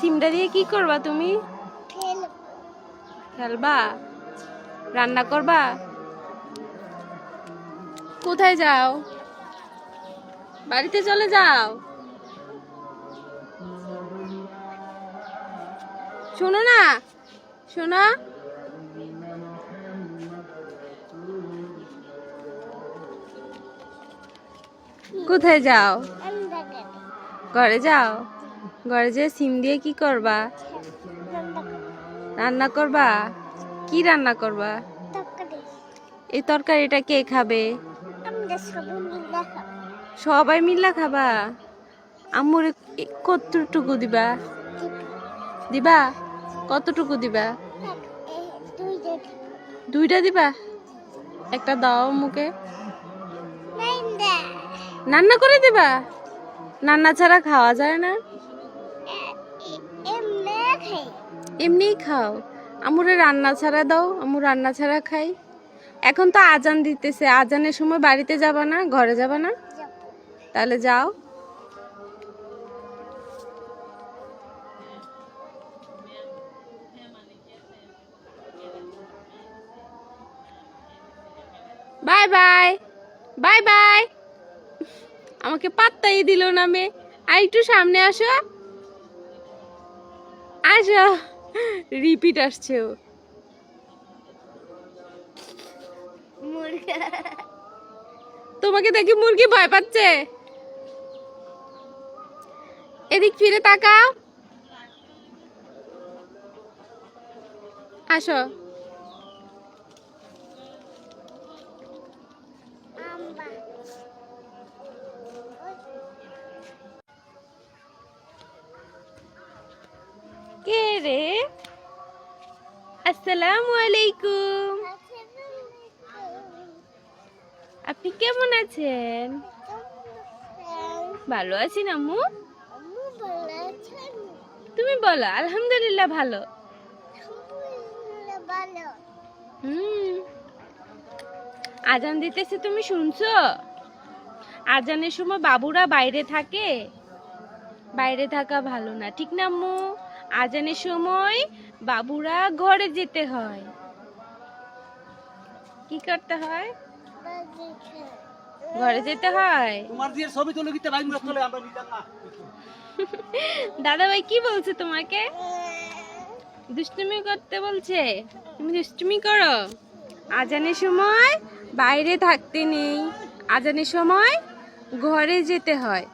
সিমটা দিয়ে কি করবা তুমি? খেলবা? রান্না করবা? কোথায় যাও? বাড়িতে চলে যাও। শোনো না, শোনো। কোথায় যাও? ঘরে যাও। ঘরে যেয়ে সিম দিয়ে কি করবা? রান্না করবা? কি রান্না করবা? এই তরকারিটা কে খাবে? সবাই মিল্লা খাবা? আম্মুর কতটুকু দিবা? দিবা? কতটুকু দিবা? দুইটা দিবা? একটা দাও মুখে। রান্না করে দিবা? রান্না ছাড়া খাওয়া যায় না? এমনিই খাও। আম্মুরে রান্না ছাড়া দাও, আম্মু রান্না ছাড়া খাই। এখন তো আজান দিতেছে, আজানের সময় বাড়িতে যাবা না? ঘরে যাবা না? তাহলে যাও। Bye bye, bye bye. আমাকে পাত্তাই দিল না মেয়ে। আর একটু সামনে আসো, আসো। রিপিট আসছে ও। তোমাকে দেখি মুরগি ভয় পাচ্ছে। এদিক ফিরে তাকাও, আসো। কে রে? আসসালামু আলাইকুম। আপনি কেমন আছেন? ভালো আছি না আম্মু? তুমি বলো। আলহামদুলিল্লাহ ভালো। আজান দিতেছে, তুমি শুনছো? আজানের সময় বাবুরা বাইরে থাকে, বাইরে থাকা ভালো না, ঠিক না আম্মু? আজানের সময় বাবুরা ঘরে যেতে হয়। কি করতে হয়? ঘরে যেতে হয়। দাদা ভাই কি বলছে তোমাকে? দুষ্টুমি করতে বলছে? তুমি দুষ্টুমি করো। আজানের সময় বাইরে থাকতে নেই, আজানের সময় ঘরে যেতে হয়।